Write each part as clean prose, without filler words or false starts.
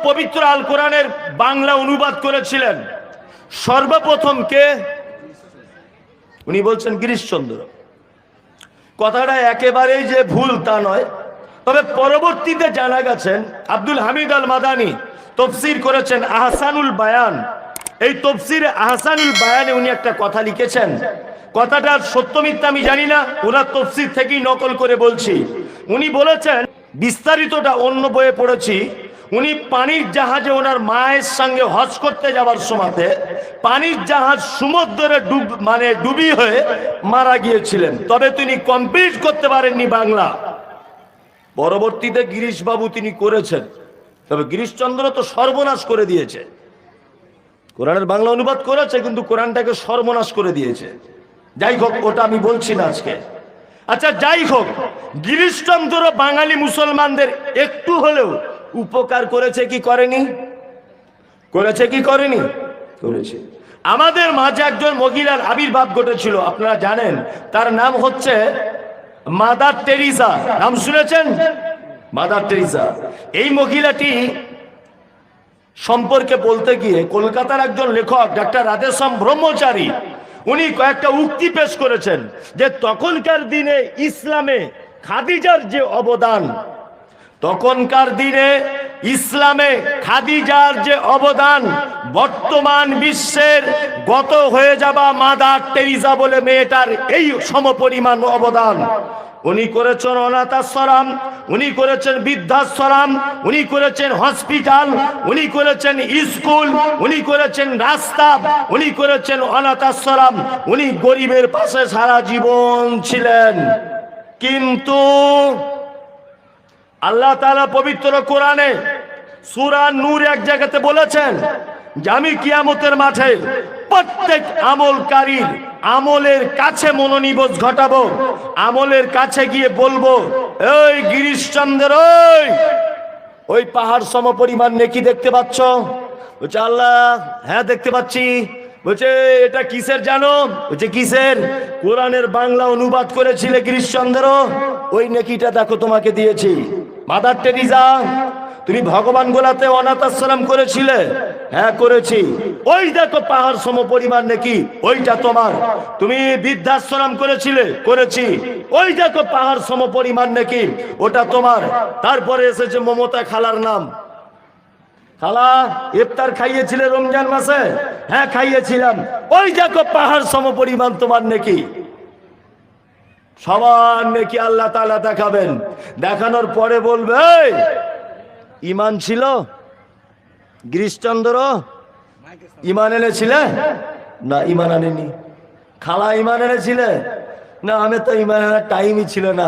পবিত্র আল কোরআনের বাংলা অনুবাদ করেছিলেন সর্বপ্রথম কে? উনি বলছেন গিরিশচন্দ্র। কথাটা একেবারেই যে ভুল তা নয়, তবে পরবর্তীতে জানা গেছেন আব্দুল হামিদ আল মাদানি তফসির করেছেন আহসানুল বায়ান। এই তফসিরে আহসানুল বায়ানে উনি একটা কথা লিখেছেন, কথাটার সত্য মিথ্যা আমি জানি না, ওনার তফসির থেকেই নকল করে বলছি। উনি বলেছেন, বিস্তারিতটা অন্য বইয়ে পড়েছি, উনি পানির জাহাজে ওনার মায়ের সঙ্গে হজ করতে যাওয়ার সময়তে পানির জাহাজ সমুদ্রে ডুবি হয়ে মারা গিয়েছিলেন, তবে তিনি কমপ্লিট করতে পারেননি বাংলা। পরবর্তীতে গিরিশ বাবু তিনি করেছেন, তবে গিরিশচন্দ্র তো সর্বনাশ করে দিয়েছে। কোরআনের বাংলা অনুবাদ করেছে কিন্তু কোরআনটাকে সর্বনাশ করে দিয়েছে। যাই হোক, ওটা আমি বলছি না আজকে। আচ্ছা যাই হোক, গিরিশচন্দ্র বাঙালি মুসলমানদের একটু হলেও উপকার করেছে কি করেনি? করেছে কি করেনি? করেছে। আমাদের মাঝে একজন মহিলার আবির্ভাব ঘটেছিল, আপনারা জানেন, তার নাম হচ্ছে মাদার টেরিসা। নাম শুনেছেন? Mother Teresa. এই মহিলাটি সম্পর্কে বলতে গিয়ে কলকাতার একজন লেখক ডাক্তার রাধেশ্যাম ব্রহ্মচারী উনি কয়েকটা উক্তি পেশ করেছেন যে তখনকার দিনে ইসলামে খাদিজার যে অবদান, তখনকার দিনে ইসলামে খাদিজার যে অবদান বর্তমান বিশ্বের গত হয়ে যাওয়া মাদার টেরিসা বলে মেয়েটার এই সমপরিমাণ অবদান। উনি করেছেন অনাথ আশ্রম, উনি করেছেন বৃদ্ধাশ্রম, উনি করেছেন হসপিটাল, উনি করেছেন স্কুল, উনি করেছেন রাস্তা, উনি করেছেন অনাথ আশ্রম, উনি গরিবের পাশে সারা জীবন ছিলেন। কিন্তু আল্লাহ তাআলা পবিত্র কোরআনে সূরা নূর এক জায়গাতে বলেছেন যে আমি কিয়ামতের মাঠে প্রত্যেক আমলকারীর আমলের কাছে মনোনিবেশ ঘটাবো, আমলের কাছে গিয়ে বলবো, এই গিরিশচন্দ্র, ওই পাহাড় সম পরিমাণ নেকি দেখতে পাচ্ছ? বলছে আল্লাহ হ্যাঁ দেখতে পাচ্ছি। বলছে এটা কিসের জানো? বলছে কিসের? কোরআনের বাংলা অনুবাদ করেছিলে গিরিশচন্দ্র, ওই নেকিটা দেখো তোমাকে দিয়েছি। মাদার টেরিসা, তুমি ভগবান গোলাতে অনাথ আশ্রম করেছিলে? হ্যাঁ করেছি। ওই দেখো পাহাড় সম পরিমাণ নেকি, ওইটা তোমার। তুমি বৃদ্ধাশ্রম করেছিলে? করেছি। ওই দেখো পাহাড় সম পরিমাণ নেকি, ওটা তোমার। তারপরে এসেছে মমতা খালার নাম। খালা ইফতার খাইয়েছিলে রমজান মাসে? হ্যাঁ খাইয়েছিলাম। ওই দেখো পাহাড় সম পরিমাণ তোমার নেকি। সবার নেকি আল্লাহ তাআলা দেখাবেন। দেখানোর পরে বলবে, ইমান ছিল গিরিশচন্দ্র? ইমান এনেছিলে? না ইমান আনেনি। খালা ইমান এনেছিলে? না আমি তো ইমান আনার টাইমই ছিল না,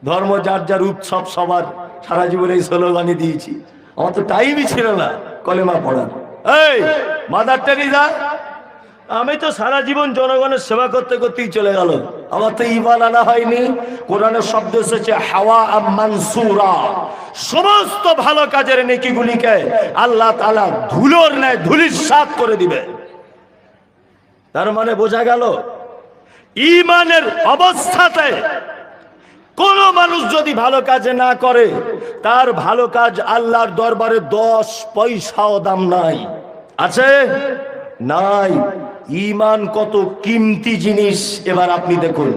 ধর্ম যার যার উৎসব সবার, সারা জীবনে এই স্লোগানই দিয়েছি, আমার তো টাইমই ছিল না কলেমা পড়ার। এই মাদার টেরিসা, আমি তো সারা জীবন জনগণের সেবা করতে করতেই চলে গেল, আমার তো ঈমান আনা হয়নি। কোরআনের শব্দ এসেছে হাওয়া মানসুরা, সমস্ত ভালো কাজের নেকিগুলিকে আল্লাহ তাআলা ধুলোর ন্যায় ধূলিসাৎ করে দিবে। তার মানে বোঝা গেল ঈমানের অবস্থাতে কোন মানুষ যদি ভালো কাজে না করে, তার ভালো কাজ আল্লাহর দরবারে 10 পয়সাও দাম নাই। আছে? নাই। ঈমান কত কিমতি জিনিস এবার আপনি দেখুন।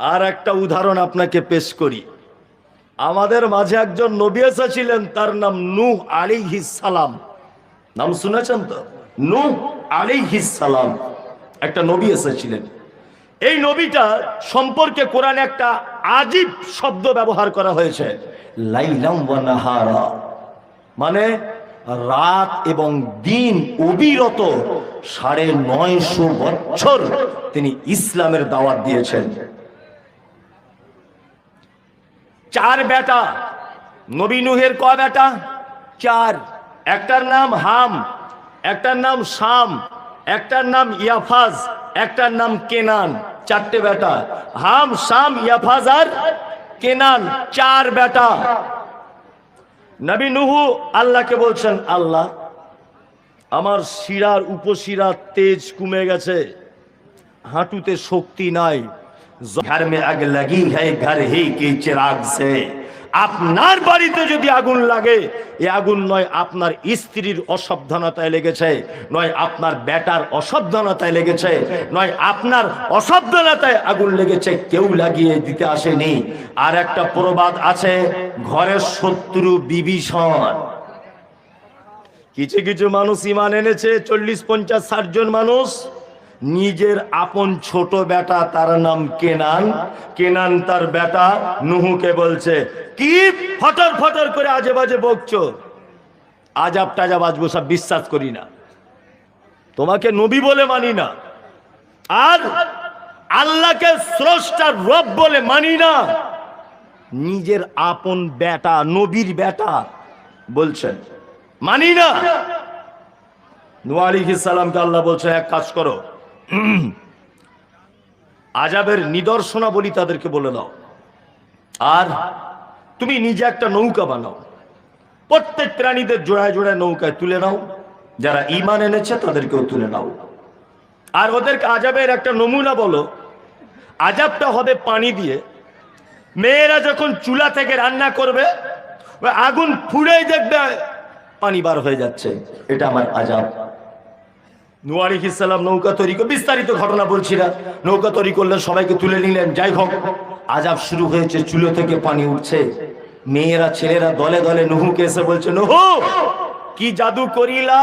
আর একটা উদাহরণ আপনাকে পেশ করি। আমাদের মাঝে একজন নবী এসেছিলেন, তার নাম নূহ আলাইহিস সালাম। নাম শুনেছেন তো? নূহ আলাইহিস সালাম একটা নবী এসেছিলেন। এই নবীটা সম্পর্কে কোরআনে একটা আজীব শব্দ ব্যবহার করা হয়েছে, লাইলাম ওয়া নাহারা, মানে রাত এবং দিন অবিরত 950 বছর তিনি ইসলামের দাওয়াত দিয়েছেন। 4 বেটা নবী নূহের। কয় বেটা? 4। একটার নাম হাম, একটার নাম শাম, একটার নাম ইয়াফাজ, একটার নাম কেনান। 4টে বেটা, হাম শাম ইয়াফাজ আর কেনান, 4 বেটা। নবী নূহ আল্লাহকে বলছেন, আল্লাহ আমার শিরার উপশিরার তেজ কমে গেছে, হাঁটুতে শক্তি নাই, ঘর মে আগ লাগি है घर ही के चिराग से, আপনার বাড়িতে যদি আগুন লাগে, এই আগুন নয় আপনার স্ত্রীর অসাবধানতায় লেগেছে, নয় আপনার বেটার অসাবধানতায় লেগেছে, নয় আপনার অসাবধানতায় আগুন লেগেছে, কেউ লাগিয়ে দিতে আসেনি। আর একটা প্রবাদ আছে, ঘরের শত্রু বিভীষণ। কিছু কিছু মানুষ ঈমান এনেছে, 40, 50, 60 জন মানুষ। নিজের আপন ছোট বেটা, তার নাম কেনান। কেনান তার বেটা নুহুকে বলছে, কি ফটর ফটর করে আজে বাজে বকছো, আজাব টাজাব আসবো, সব বিশ্বাস করি না, তোমাকে নবী বলে মানি না, আর আল্লাহকে স্রষ্টা রব বলে মানি না। নিজের আপন বেটা, নবীর বেটা বলছেন মানি না। নূহ আলাইহিস সালামকে আল্লাহ বলছে, এক কাজ করো, আযাবের নিদর্শনাবলী তাদেরকে বলে দাও, আর তুমি নিজে একটা নৌকা বানাও, প্রত্যেক প্রাণীদের জোড়ায় জোড়ায় নৌকায় তুলে নাও, যারা ঈমান এনেছে তাদেরকেও তুলে নাও, আর ওদেরকে আযাবের একটা নমুনা বলো। আযাবটা হবে পানি দিয়ে। মেয়েরা যখন চুলা থেকে রান্না করবে, আগুন ফুড়েই দেখবে পানি বার হয়ে যাচ্ছে, এটা আমার আযাব। নূহ আলাইহিস সালাম নৌকা তৈরি করে, বিস্তারিত ঘটনা বলছি না, নৌকা তৈরি করলেন, সবাইকে তুলে নিলেন। যাই হোক, আযাব শুরু হয়েছে, চুলো থেকে পানি উঠছে। মেয়েরা ছেলেরা দলে দলে নুহুকে এসে বলছে, নুহ কি জাদু করিলা,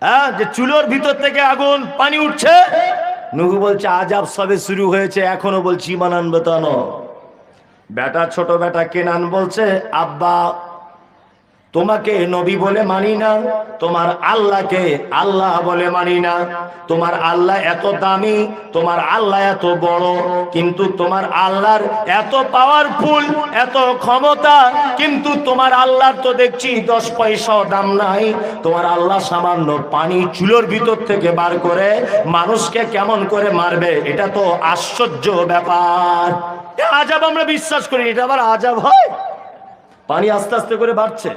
হ্যাঁ, যে চুলোর ভিতর থেকে আগুন পানি উঠছে। নুহু বলছে, আযাব সবে শুরু হয়েছে, এখনো বলছি ঈমান আনবে তা না। বেটা, ছোট বেটা কেনান বলছে, আব্বা তোমাকে নবী বলে মানি না, তোমার আল্লাহকে আল্লাহ বলে মানি না। তোমার আল্লাহ এত দামি, তোমার আল্লাহ এত বড়, কিন্তু তোমার আল্লাহর এত পাওয়ারফুল, এত ক্ষমতা, কিন্তু তোমার আল্লাহর তো দেখছি 10 পয়সাও দাম নাই। তোমার আল্লাহ সামান্য পানি চুলোর ভিতর থেকে বার করে মানুষকে কেমন করে মারবে, এটা তো আশ্চর্য ব্যাপার। আযাব আমরা বিশ্বাস করি, এটা আবার আযাব হয়? পানি আস্তে আস্তে করে বাড়ছে,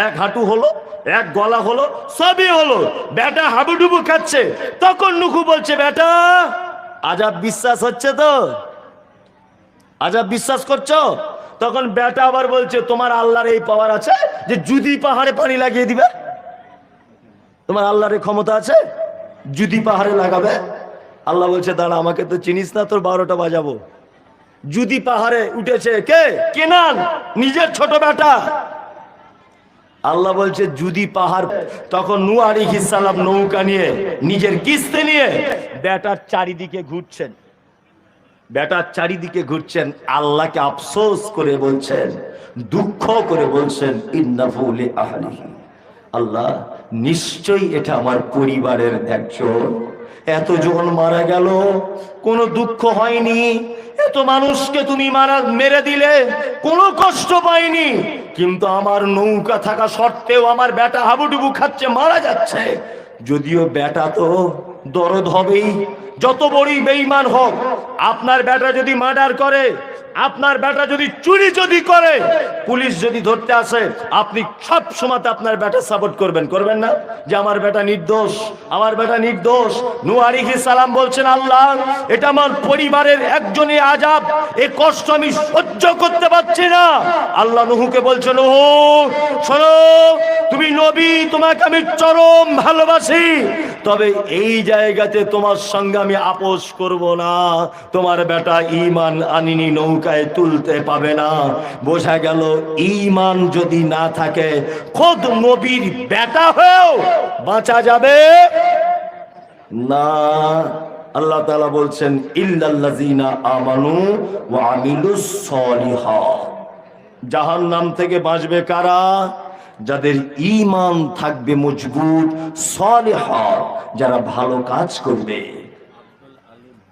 এক হাঁটু হলো, এক গলা হলো, সবই হলো, বেটা হাবুডুবু খাচ্ছে। তখন নুহু বলছে, বেটা আযাব বিশ্বাস হচ্ছে তো, আযাব বিশ্বাস করছো? তখন বেটা আবার বলছে, তোমার আল্লাহর এই পাওয়ার আছে যে যদি পাহাড়ে পানি লাগিয়ে দিবে? তোমার আল্লাহর এই ক্ষমতা আছে যদি পাহাড়ে লাগাবে? আল্লাহ বলছে, দাঁড়া, আমাকে তো চিনিস না, তোর 12টা বাজাবো। যদি পাহাড়ে উঠেছে কে? কেনান, নিজের ছোট বেটা। আল্লাহ বলছে যদি পাহাড়। তখন নূহ আলাইহিস সালাম নৌকা নিয়ে, নিজের কিস্তি নিয়ে বেটার চারিদিকে ঘুরছেন, বেটার চারিদিকে ঘুরছেন, আল্লাহকে আফসোস করে বলছেন, দুঃখ করে বলছেন, ইন্নাহু লি আহলিহি, আল্লাহ নিশ্চয়ই এটা আমার পরিবারের একজন। এতজন মারা গেল, কোনো দুঃখ হয়নি, এত মানুষকে তুমি মেরে দিলে, কোনো কষ্ট পাইনি, কিন্তু আমার নৌকা থাকা সত্ত্বেও আমার বেটা হাবুডুবু খাচ্ছে, মারা যাচ্ছে। যদিও বেটা তো দরদ হবেই, যত বড়ই বেঈমান হোক, আপনার বেটা যদি মার্ডার করে, আপনার বেটা যদি চুরি যদি করে, পুলিশ যদি ধরতে আসে, আপনি সব সময় আপনার বেটা সাপোর্ট করবেন, করবেন না? যে আমার বেটা নির্দোষ, আমার বেটা নির্দোষ। নূহ আলাইহিস সালাম বলছেন, আল্লাহ এটা আমার পরিবারের একজনের আযাব, এই কষ্ট আমি সহ্য করতে পারছি না। আল্লাহ নূহকে বলছেন, ও শোনো, তুমি নবী, তোমাকে আমি চরম ভালোবাসি, তবে এই জায়গাতে তোমার সঙ্গে আমি আপোষ করব না। তোমার বেটা ঈমান আনিনি, নৌকায় তুলতে পাবে না। বোঝা গেল, ঈমান যদি না থাকে, খোদ নবীর বেটা হয়েও বাঁচা যাবে না। আল্লাহ তাআলা বলছেন, ইল্লাল্লাযীনা আমানু ওয়া আমিলুস সলিহাত। জাহান্নাম থেকে বাঁচবে কারা? যাদের ঈমান থাকবে মজবুত, সলিহাত, যারা ভালো কাজ করবে।